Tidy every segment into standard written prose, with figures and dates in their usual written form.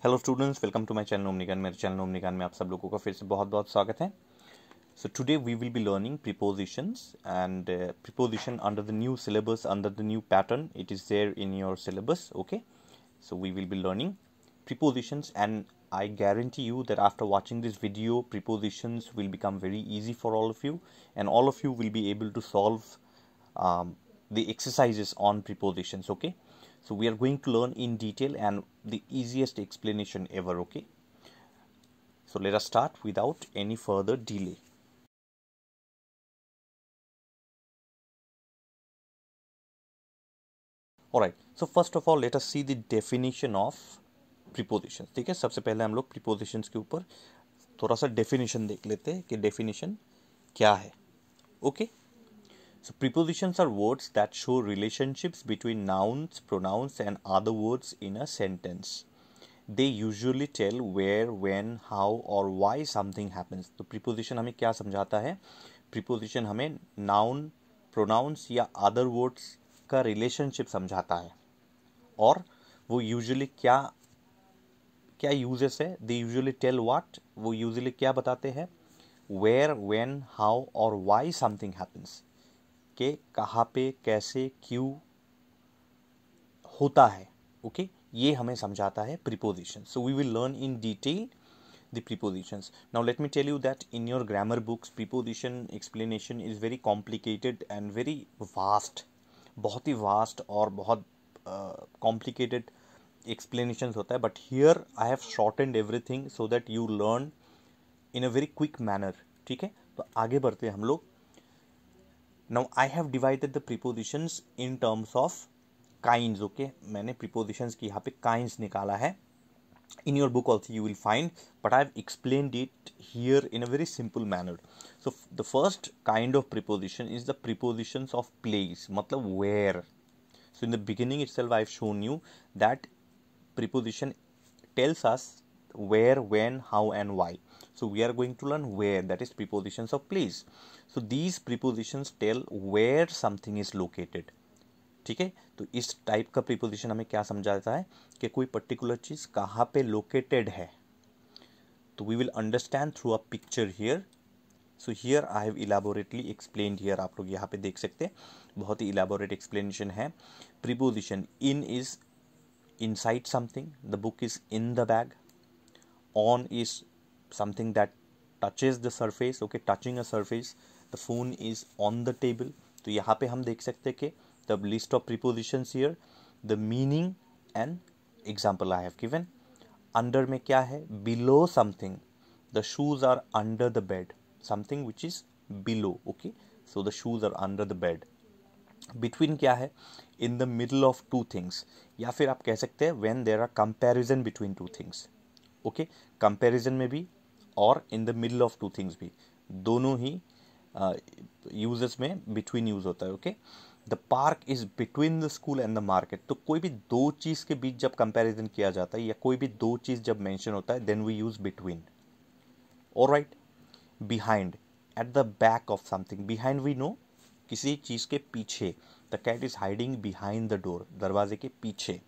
Hello students, welcome to my channel Omnigun. मेरे channel ओमनिगन में आप सब लोगों का फिर से बहुत बहुत स्वागत है। So today we will be learning prepositions and preposition under the new syllabus, under the new pattern. It is there in your syllabus. Okay, so we will be learning prepositions, and I guarantee you that after watching this video, prepositions will become very easy for all of you, and all of you will be able to solve the exercises on prepositions. Okay, so we are going to learn in detail and the easiest explanation ever. Okay, so let us start without any further delay. Alright, so first of all let us see the definition of prepositions. ठीक है, सबसे पहले हम लोग prepositions के ऊपर थोड़ा सा definition देख लेते हैं कि definition क्या है. Okay, so prepositions are words that show relationships between nouns, pronouns and other words in a sentence. They usually tell where, when, how or why something happens. तो preposition हमें क्या समझाता है? Preposition हमें noun, pronouns या other words का relationship समझाता है. और वो यूजुअली क्या क्या यूजेस है? दे यूजुअली टेल व्हाट, वो यूजुअली क्या बताते हैं? वेयर, व्हेन, हाउ और व्हाई समथिंग हैपेंस, के कहाँ पे, कैसे, क्यों होता है. ओके, ये हमें समझाता है preposition. So we will learn in detail the prepositions. Now let me tell you that in your grammar books preposition explanation is very complicated and very vast. बहुत ही vast और बहुत complicated explanations होता है, but here I have shortened everything so that you learn in a very quick manner. ठीक है, तो आगे बढ़ते हैं हम लोग. Now I have divided the prepositions in terms of kinds. Okay, मैंने prepositions की यहाँ पे kinds निकाला है. In your book also you will find, but I have explained it here in a very simple manner. So the first kind of preposition is the prepositions of place, मतलब where. So in the beginning itself I have shown you that preposition tells us where, when, how and why. So we are going to learn where, that is prepositions of place. So these prepositions tell where something is located. ठीक है, तो इस type का preposition हमें क्या समझाता है कि कोई पर्टिकुलर चीज कहाँ पे लोकेटेड है. तो we will understand through a picture here. So here I have elaborately explained here. आप लोग यहाँ पे देख सकते हैं, बहुत ही इलेबोरेट एक्सप्लेनेशन है. Preposition in is inside something, the book is in the bag. On is something that touches the surface. Okay, touching a surface. The phone is on the table. तो यहाँ पे हम देख सकते हैं कि the list of prepositions here, the meaning and example I have given. Under में क्या है? Below something. The shoes are under the bed. Something which is below. Okay, so the shoes are under the bed. Between क्या है? In the middle of two things. या फिर आप कह सकते हैं when there are comparison between two things. Okay, comparison में भी और in the middle of two things भी, दोनों ही यूजेस में between यूज होता है. Okay, the park is between the school and the market. तो कोई भी दो चीज के बीच जब कंपैरिजन किया जाता है या कोई भी दो चीज जब मेंशन होता है, then we use between. Alright, behind, at the back of something. Behind we know, किसी चीज के पीछे. The cat is hiding behind the door, दरवाजे के पीछे.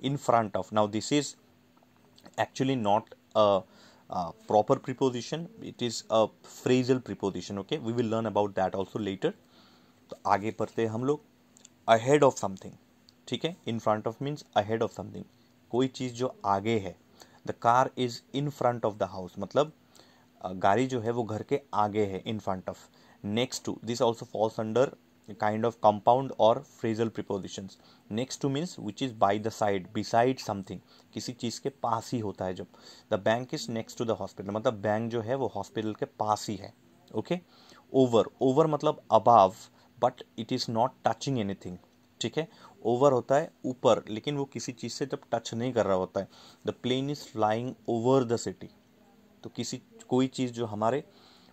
In front of. Now this is actually not a proper preposition, it is a phrasal preposition. Okay, we will learn about that also later. तो आगे बढ़ते हैं हम लोग. ahead of something. ठीक है, in front of means ahead of something, कोई चीज़ जो आगे है. the car is in front of the house, मतलब गाड़ी जो है वो घर के आगे है, in front of. next to, this also falls under kind of compound or phrasal prepositions. next to means which is by the side, beside something, किसी चीज़ के पास ही होता है. जब the bank is next to the hospital, मतलब bank जो है वो हॉस्पिटल के पास ही है. ओके, over, over मतलब above, but it is not touching anything. ठीक है, ओवर होता है ऊपर, लेकिन वो किसी चीज़ से जब टच नहीं कर रहा होता है. The plane is flying over the city. तो कोई चीज़ जो हमारे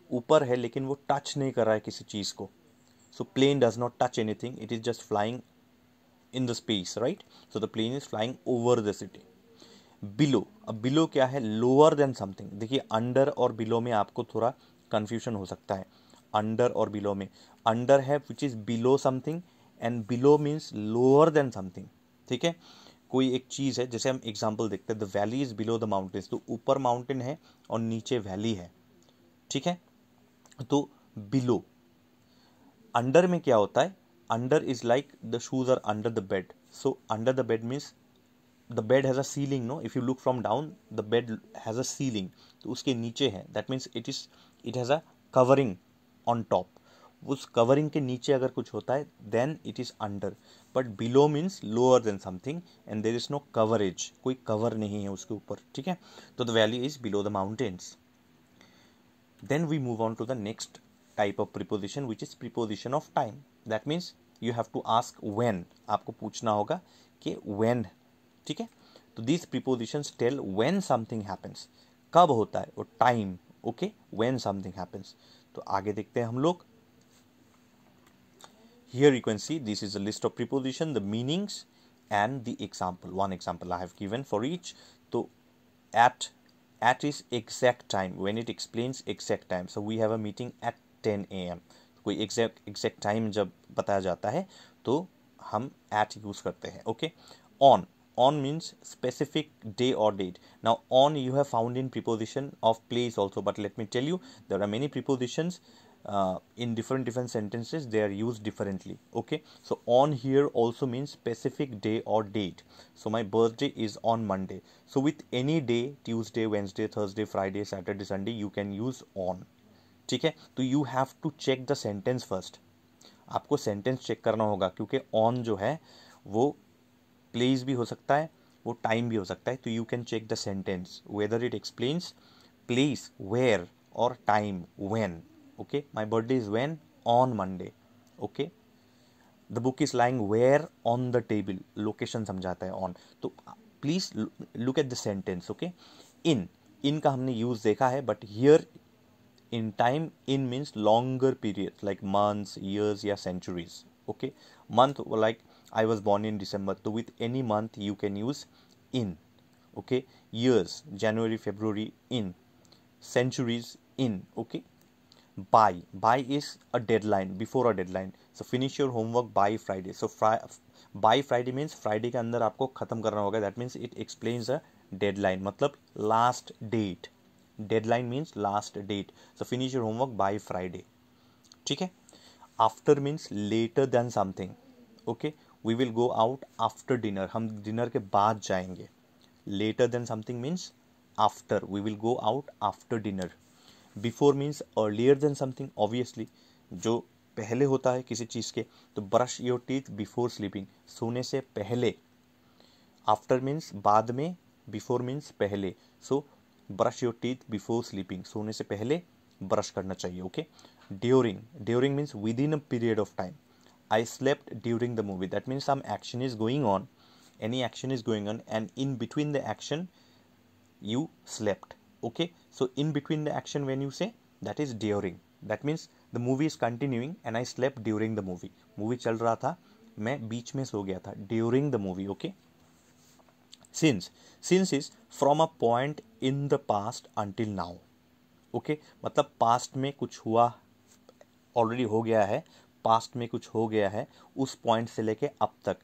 ऊपर है लेकिन वो टच नहीं कर रहा है किसी चीज़ को. So plane does not touch anything, it is just flying in the space, right. So the plane is flying over the city. Below, अब बिलो क्या है? Lower then something. देखिए, अंडर और बिलो में आपको थोड़ा कंफ्यूजन हो सकता है. अंडर और बिलो में, अंडर है which is below something and below means lower then something. ठीक है, कोई एक चीज़ है, जैसे हम एग्जांपल देखते हैं, the valley is below the mountains, तो ऊपर माउंटेन है और नीचे वैली है, ठीक है। तो बिलो, अंडर में क्या होता है, under is like the shoes are under the bed, so under the bed means the bed has a ceiling, no, if you look from down the bed has a ceiling, तो उसके नीचे है, that means it has a covering on top, उस covering के नीचे अगर कुछ होता है then it is under, but below means lower then something and there is no coverage, कोई कवर नहीं है उसके ऊपर, ठीक है। तो the valley is below the mountains. Then we move on to the next type of preposition, which is preposition of time. That means you have to ask when, आपको पूछना होगा कि when, ठीक है। तो these prepositions tell when something happens, कब होता है, और time, okay, when something happens। तो आगे देखते हैं हम लोग। Here you can see this is a list of preposition, the meanings and the example. One example I have given for each. तो at is exact time, when it explains exact time, so we have a meeting at 10 a.m. कोई exact time जब बताया जाता है तो हम at use करते हैं, okay। on means specific day or date। now on you have found in preposition of place also, but let me tell you there are many prepositions in different sentences, they are used differently, okay। so on here also means specific day or date, so my birthday is on Monday, so with any day, Tuesday, Wednesday, Thursday, Friday, Saturday, Sunday, you can use on, ठीक है। तो you have to check the sentence first, आपको sentence check करना होगा, क्योंकि on जो है वो प्लेस भी हो सकता है, वो टाइम भी हो सकता है, तो you can check the sentence whether it explains place where और time when, okay. My birthday is when on Monday, okay. The book is lying where on the table, location समझाता है ऑन, तो please look at the sentence, okay. In का हमने use देखा है, but here in time, in means longer periods like months, years या centuries, okay। month like I was born in December, so with any month you can use in, okay। years January, February, in centuries, in, okay। by is a deadline, before a deadline, so finish your homework by Friday, so by Friday means Friday के अंदर आपको खत्म करना होगा, that means it explains a deadline, मतलब last date, deadline means last date, so finish your homework by Friday, ठीक है। after means later than something, okay। we will go out after dinner, हम डिनर के बाद जाएंगे, later than something means after, we will go out after dinner। Before means earlier than something, obviously जो पहले होता है किसी चीज़ के, तो brush your teeth before sleeping, सोने से पहले। आफ्टर मीन्स बाद में, बिफोर मीन्स पहले, so brush your teeth before sleeping, सोने से पहले ब्रश करना चाहिए, okay. During means within a period of time. I slept during the movie, that means some action is going on, any action is going on and in between the action you slept, okay। so in between the action when you say, that is during, that means the movie is continuing and I slept during the movie चल रहा था, मैं बीच में सो गया था, during the movie, okay। since is from a point in the past until now, okay। मतलब past में कुछ हुआ, ऑलरेडी हो गया है, पास्ट में कुछ हो गया है, उस पॉइंट से लेके अब तक,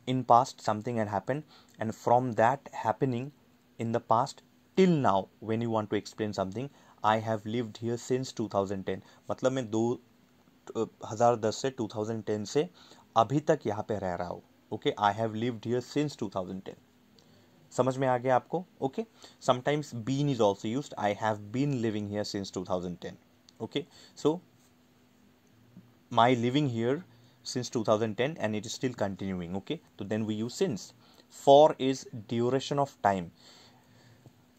in past something had happened and from that happening in the past till now when you want to explain something, I have lived here since 2010, मतलब मैं 2010 से 2010 से अभी तक यहाँ पे रह रहा हूँ, okay. I have lived here since 2010, समझ में आ गया आपको, okay. Sometimes been is also used, I have been living here since 2010, okay. So my living here since 2010 and it is still continuing, okay। so then we use since। for is duration of time,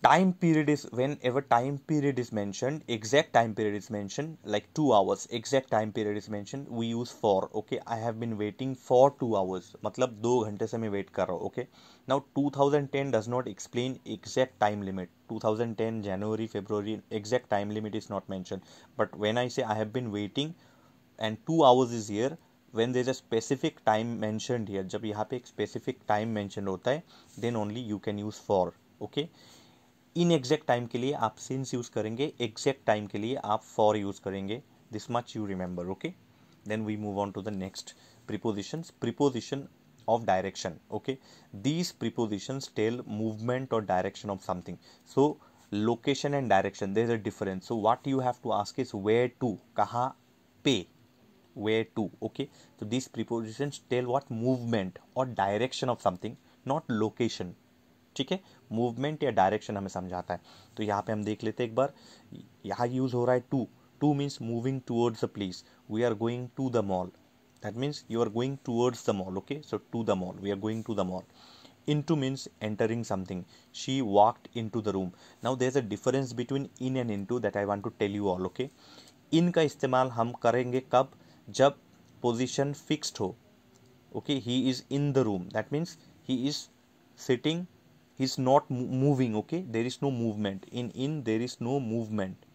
time period is whenever time period is mentioned, exact time period is mentioned, like 2 hours, exact time period is mentioned, we use for, okay। I have been waiting for 2 hours, मतलब 2 घंटे से मैं wait कर रहा हूँ, okay। now 2010 does not explain exact time limit, 2010 January, February, exact time limit is not mentioned, but when I say I have been waiting and 2 hours is here, when there is a specific time mentioned here, जब यहाँ पे एक specific time mentioned होता है, then only you can use for, okay। इन exact time के लिए आप सिंस यूज करेंगे, एग्जैक्ट टाइम के लिए आप फॉर यूज करेंगे, this much you remember, okay. Then we move on to the next preposition of direction. Okay, these prepositions tell movement or direction of something. So location and direction, there is a difference. So what you have to ask is where to, kahan pe, where to. Okay, so these prepositions tell what movement or direction of something, not location. ठीक है, movement या direction हमें समझाता है. तो यहाँ पे हम देख लेते हैं एक बार. यहाँ यूज हो रहा है to. To means moving towards the place. We are going to the mall. That means you are going towards the mall. Okay, so to the mall, we are going to the mall. Into means entering something. She walked into the room. Now there's a difference between in and into that I want to tell you all. Okay, in का इस्तेमाल हम करेंगे कब, जब position fixed हो. Okay, he is in the room, that means he is sitting, he is not moving. Okay, there is no movement. In there is no movement,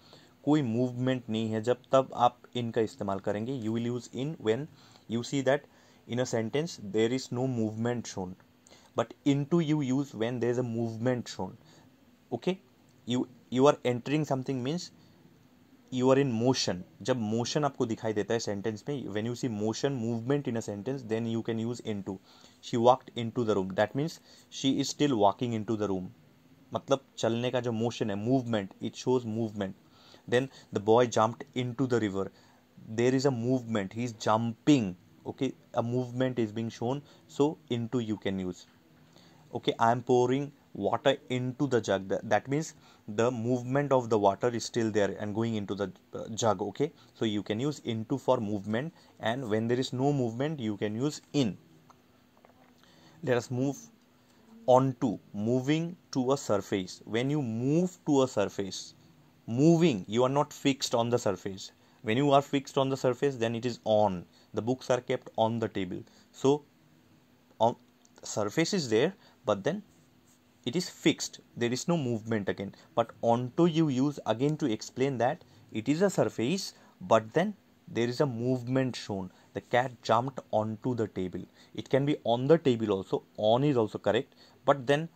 कोई movement नहीं है जब, तब आप इन का इस्तेमाल करेंगे. You will use in when you see that in a sentence there is no movement shown, but into you use when there is a movement shown. Okay, you are entering something means you are in motion. जब motion आपको दिखाई देता है sentence में, when you see motion, movement in a sentence, then you can use into. She walked into the room, that means she is still walking into the room. मतलब चलने का जो motion है, movement, it shows movement. Then the boy jumped into the river. There is a movement, he is jumping. Okay, a movement is being shown, so into you can use. Okay, I am pouring water into the jug. That means the movement of the water is still there and going into the jug. Okay, so you can use into for movement, and when there is no movement you can use in. Let us move on to moving to a surface. When you move to a surface, moving, you are not fixed on the surface. When you are fixed on the surface, then it is on. The books are kept on the table. So on surface is there, but then it is fixed. There is no movement again. But onto you use again to explain that it is a surface, but then there is a movement shown. The cat jumped onto the table. It can be on the table also. On is also correct, but then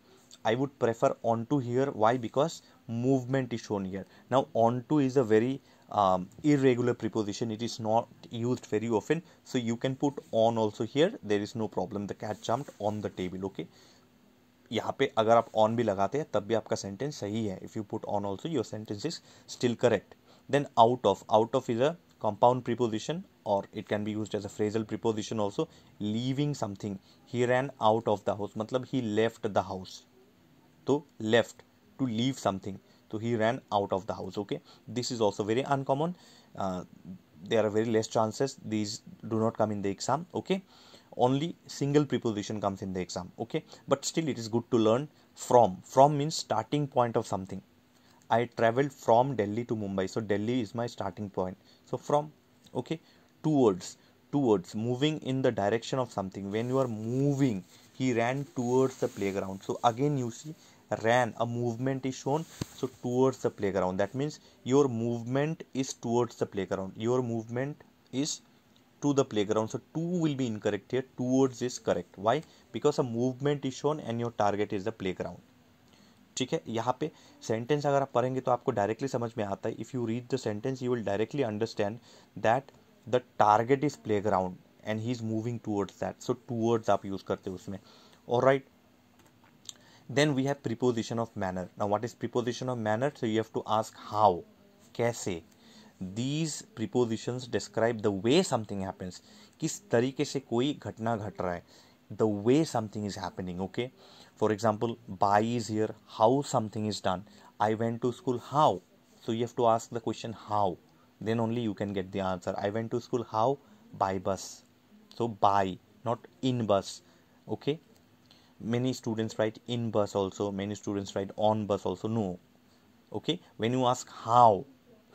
I would prefer onto here. Why? Because movement is shown here. Now onto is a very irregular preposition. It is not used very often, so you can put on also here. There is no problem. The cat jumped on the table. Okay, यहाँ पे अगर आप on भी लगाते हैं तब भी आपका sentence सही है. If you put on also, your sentence is still correct. Then out of is a compound preposition, or it can be used as a phrasal preposition also. Leaving something. He ran out of the house. मतलब he left the house. तो left, to leave something. So he ran out of the house. Okay, this is also very uncommon. There are very less chances. These do not come in the exam. Okay, only single preposition comes in the exam. Okay, but still it is good to learn. From means starting point of something. I traveled from Delhi to Mumbai, so Delhi is my starting point. So from. Okay, towards, moving in the direction of something. When you are moving, he ran towards the playground. So again you see ran, a movement is shown, so towards the playground. That means your movement is towards the playground. Your movement is to the playground. So to will be incorrect here. Towards is correct. Why? Because a movement is shown and your target is the playground. ठीक है, यहाँ पे sentence अगर आप पढ़ेंगे तो आपको directly समझ में आता है. If you read the sentence you will directly understand that the target is playground and he is moving towards that. So towards आप यूज करते हो उसमें. Alright, then we have preposition of manner. Now what is preposition of manner? So you have to ask how, कैसे. These prepositions describe the way something happens. किस तरीके से कोई घटना घट रहा है. The way something is happening. Okay, for example, by is here. How something is done. I went to school. How? So you have to ask the question how. Then only you can get the answer. I went to school. How? By bus. So by, not in bus. Okay, many students write in bus also, many students write on bus also. No. Okay, when you ask how,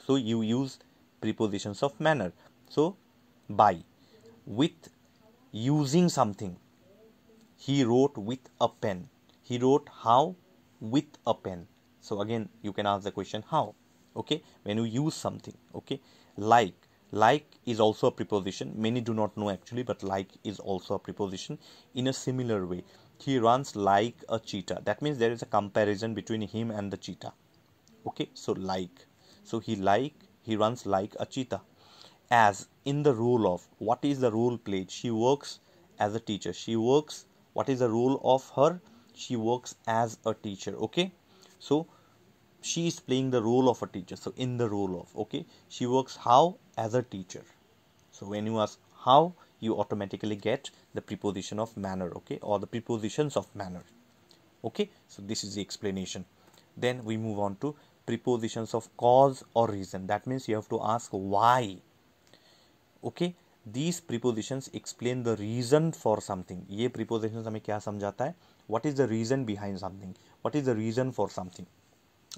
so you use prepositions of manner. So by, with, using something. He wrote with a pen. He wrote how? With a pen. So again you can ask the question how. Okay, when you use something. Okay, like is also a preposition. Many do not know actually, but like is also a preposition. In a similar way, he runs like a cheetah. That means there is a comparison between him and the cheetah. Okay, so like, so he runs like a cheetah. As, in the role of. What is the role played? She works as a teacher. She works, what is the role of her? She works as a teacher. Okay, so she is playing the role of a teacher. So in the role of, okay, she works how? As a teacher. So when you ask how, you automatically get the preposition of manner, okay, or the prepositions of manner. Okay, so this is the explanation. Then we move on to prepositions of cause or reason. That means you have to ask why. Okay, these prepositions explain the reason for something. ये prepositions हमें क्या समझाता है? What is the reason behind something? What is the reason for something?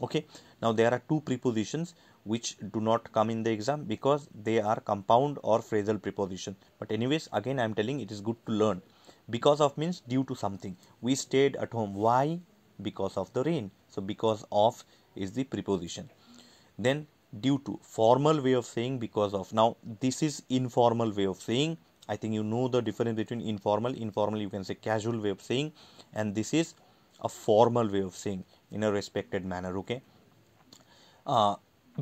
Okay, now there are two prepositions which do not come in the exam because they are compound or phrasal preposition. But anyways, again I am telling, it is good to learn. Because of means due to something. We stayed at home. Why? Because of the rain. So because of is the preposition. Then due to, formal way of saying because of. Now this is informal way of saying. I think you know the difference between informal. Informal you can say casual way of saying, and this is a formal way of saying in a respected manner. Okay,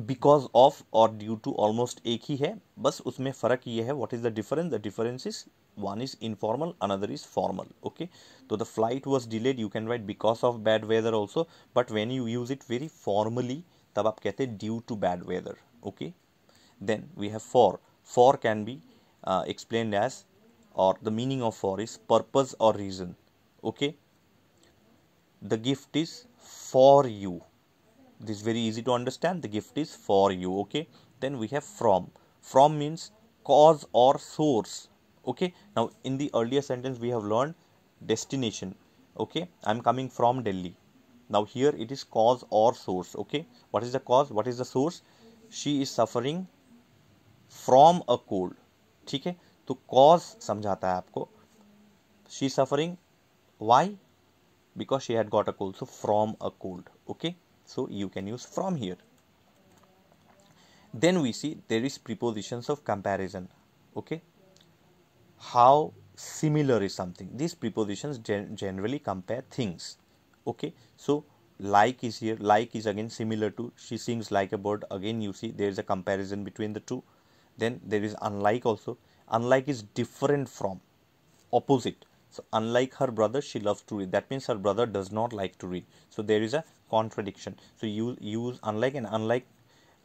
because of और due to almost एक ही है, बस उसमें फ़र्क ये है. What is the difference? The difference is one is informal, another is formal. Okay, so the flight was delayed, you can write because of bad weather also, but when you use it very formally, तब आप कहते हैं due to bad weather. Okay, then we have for. For can be explained as, or the meaning of for is purpose or reason. Okay, the gift is for you. This is very easy to understand. The gift is for you. Okay, then we have from. From means cause or source. Okay, now in the earlier sentence we have learned destination. Okay, I am coming from Delhi. Now here it is cause or source. Okay, what is the cause? What is the source? She is suffering from a cold. ठीक है, तो cause समझाता है आपको. She is suffering. Why? Because she had got a cold. So from a cold. Okay, so you can use from here. Then we see there is prepositions of comparison. Okay, how similar is something. These prepositions generally compare things. Okay, so like is here. Like is again similar to. She sings like a bird. Again you see there is a comparison between the two. Then there is unlike also. Unlike is different from, opposite. So unlike her brother, she loves to read. That means her brother does not like to read. So there is a contradiction. So you use unlike, and unlike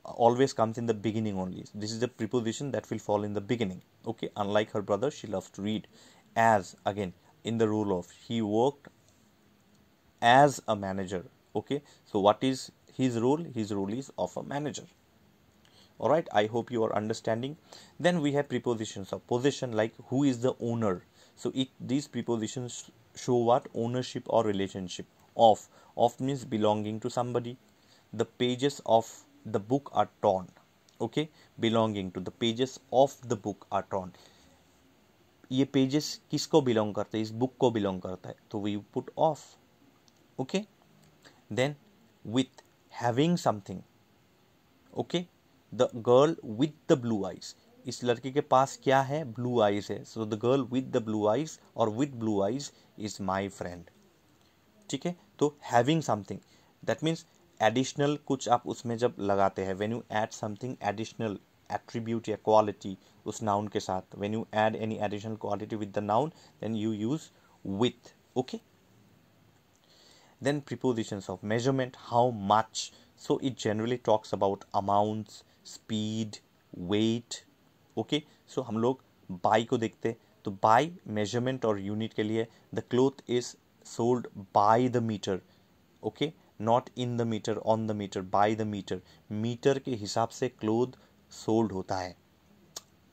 always comes in the beginning only. This is the preposition that will fall in the beginning. Okay, unlike her brother, she loves to read. As, again in the role of, he worked as a manager. Okay, so what is his role? His role is of a manager. All right, I hope you are understanding. Then we have prepositions of possession, like who is the owner. So these prepositions show what? Ownership or relationship. Of means belonging to somebody. The pages of the book are torn. Okay, belonging to. The pages of the book are torn. ये pages किसको belong करते हैं? इस book को belong करता है, तो we put of. Okay, then with, having something. Okay, the girl with the blue eyes. इस लड़के के पास क्या है? ब्लू आइज है. So the girl with the blue eyes और with blue eyes is my friend. ठीक है, तो having something, that means additional कुछ आप उसमें जब लगाते हैं, when you add something additional attribute या क्वालिटी उस नाउन के साथ, when you add any additional quality with the noun, then you use with. Okay, then prepositions of measurement, how much. So it generally talks about amounts, speed, weight. Okay, so हम लोग by को देखते, तो by measurement और unit के लिए, the cloth is sold by the meter. Okay, not in the meter, on the meter, by the meter. Metre के हिसाब से cloth sold होता है.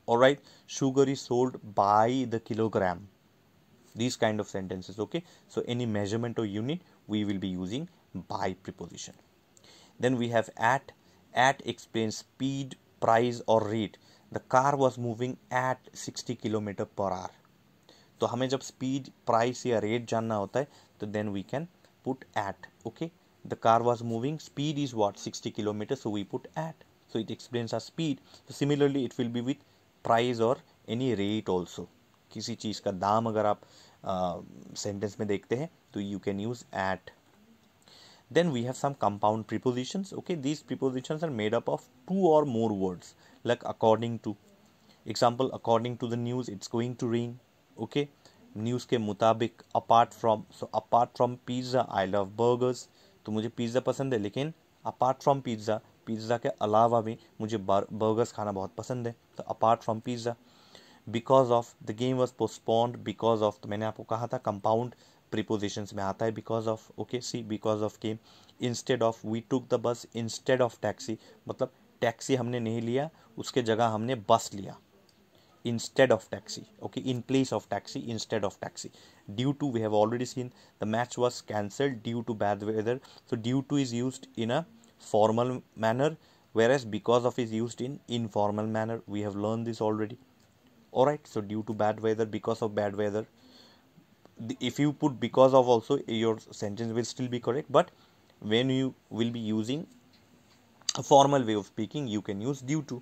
Alright, sugar is sold by the kilogram. These kind of sentences. Okay, so any measurement or unit we will be using by preposition. Then we have at. At explains speed, price or rate. The car was moving at 60 km per hour. तो हमें जब speed, price या rate जानना होता है, तो then we can put at. Okay, the car was moving, speed is what? 60 km, so we put at. So it explains our speed. So similarly it will be with price or any rate also. किसी चीज़ का दाम अगर आप sentence में देखते हैं, तो you can use at. Then we have some compound prepositions. Okay, these prepositions are made up of two or more words, like according to. Example, according to the news, it's going to rain. Okay, news के मुताबिक apart from pizza I love burgers, तो मुझे pizza पसंद है, लेकिन apart from pizza के अलावा भी मुझे बर्गर्स खाना बहुत पसंद है, तो apart from pizza. Because of the game was postponed, because of, तो मैंने आपको कहा था कंपाउंड प्रीपोजिशंस में आता है because of. Okay, see because of game. Instead of, we took the bus instead of taxi, मतलब टैक्सी हमने नहीं लिया, उसके जगह हमने बस लिया। Instead of taxi, okay, in place of taxi, instead of taxi. Due to, we have already seen the match was cancelled due to bad weather, so due to is used in a formal manner, whereas because of is used in informal manner. We have learned this already. All right, so due to bad weather, because of bad weather. If you put because of also, your sentence will still be correct, but when you will be using a formal way of speaking, you can use due to.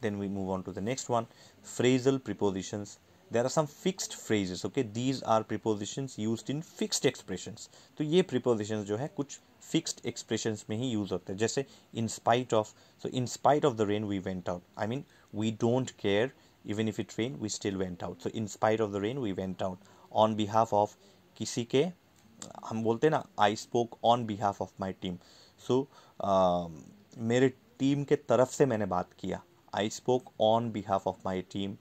Then we move on to the next one, phrasal prepositions. There are some fixed phrases, okay, these are prepositions used in fixed expressions. तो ये prepositions जो है कुछ fixed expressions में ही use होते हैं, जैसे in spite of, so in spite of the rain we went out, I mean we don't care, even if it rained we still went out, so in spite of the rain we went out. On behalf of, किसी के, हम बोलते हैं ना I spoke on behalf of my team, so मेरे team के तरफ से मैंने बात किया, I spoke on behalf of my team.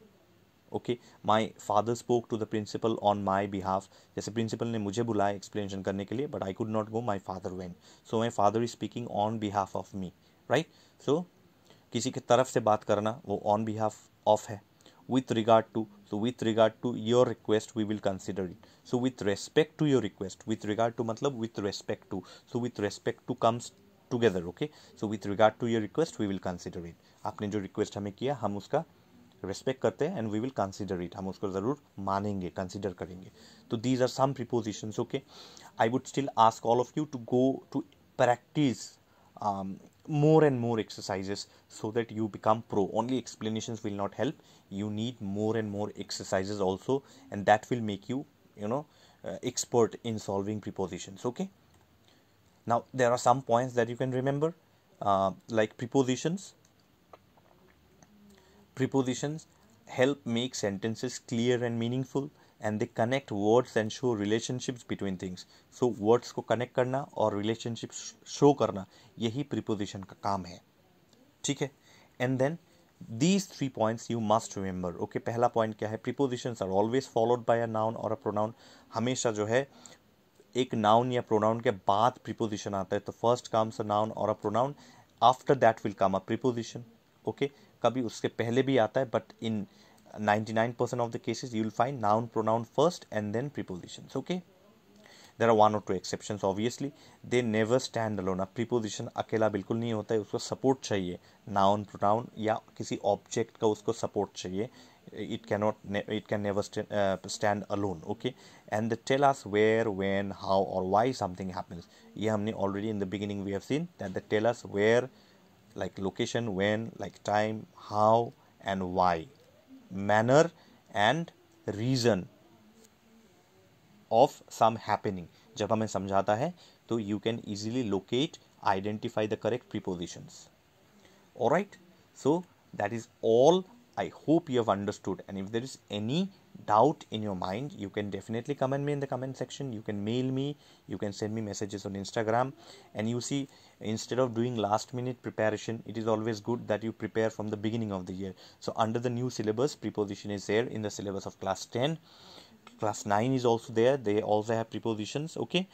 Okay, my father spoke to the principal on my behalf. जैसे प्रिंसिपल ने मुझे बुलाया एक्सप्लेनेशन करने के लिए, but I could not go, my father went. So my father is speaking on behalf of me, right? So किसी की तरफ से बात करना वो on behalf of है. With regard to, so with regard to your request we will consider it. So with respect to your request, with regard to मतलब with respect to, so with respect to comes together. Okay, so with regard to your request we will consider it. आपने जो request हमें किया हम उसका respect करते हैं, and we will consider it, हम उसको ज़रूर मानेंगे, कंसिडर करेंगे. तो these are some prepositions. Okay, I would still ask all of you to go to practice more and more exercises so that you become pro. Only explanations will not help, you need more and more exercises also, and that will make you, expert in solving prepositions. Okay, now there are some points that you can remember, like prepositions help make sentences clear and meaningful, and they connect words and show relationships between things. So words को connect करना और relationships show करना, यही preposition का काम है. ठीक है, and then these 3 points you must remember. Okay, पहला point क्या है, prepositions are always followed by a noun or a pronoun. हमेशा जो है एक noun या pronoun के बाद preposition आता है, तो first comes a noun or a pronoun, after that will come a preposition. Okay, कभी उसके पहले भी आता है, but in 99% of the cases you will find noun pronoun first and then prepositions. Okay, there are 1 or 2 exceptions, obviously they never stand alone. अब preposition अकेला बिल्कुल नहीं होता है, उसको support चाहिए, noun pronoun या किसी object का उसको support चाहिए. It can never stand alone. Okay, and they tell us where, when, how or why something happens. ये हमने already in the beginning we have seen that they tell us where, like location, when, like time, how and why, manner and reason of some happening. जब हमें समझाता है तो you can easily locate, identify the correct prepositions. Alright, so that is all. I hope you have understood, and if there is any doubt in your mind, you can definitely comment me in the comment section, you can mail me, you can send me messages on Instagram. And you see, instead of doing last minute preparation, it is always good that you prepare from the beginning of the year. So under the new syllabus, preposition is there in the syllabus of class 10. Class 9 is also there, they also have prepositions. Okay,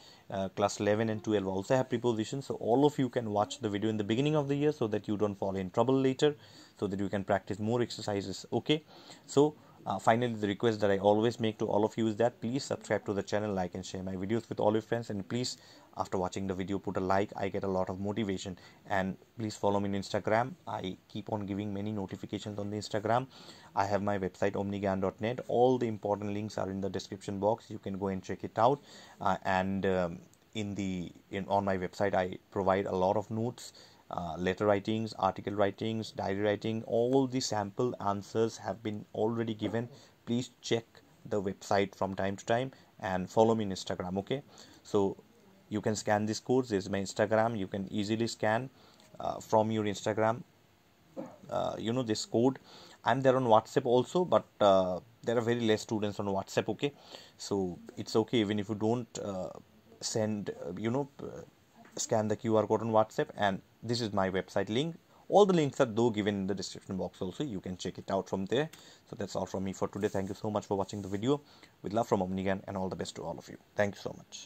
class 11 and 12 also have prepositions. So all of you can watch the video in the beginning of the year so that you don't fall in trouble later, so that you can practice more exercises. Okay, so finally the request that I always make to all of you is that please subscribe to the channel, like and share my videos with all your friends, and please, after watching the video, put a like. I get a lot of motivation. And please follow me on Instagram, I keep on giving many notifications on the Instagram. I have my website omnigyan.net, all the important links are in the description box, you can go and check it out. And on my website I provide a lot of notes, letter writings, article writings, diary writing, all the sample answers have been already given. Please check the website from time to time and follow me on Instagram. Okay, so you can scan this code. This is my Instagram, you can easily scan from your Instagram this code. I'm there on WhatsApp also, but there are very less students on WhatsApp, okay? So it's okay even if you don't send scan the QR code on WhatsApp. And this is my website link. All the links are though given in the description box also. You can check it out from there. So that's all from me for today. Thank you so much for watching the video. With love from Omnigan, and all the best to all of you. Thank you so much.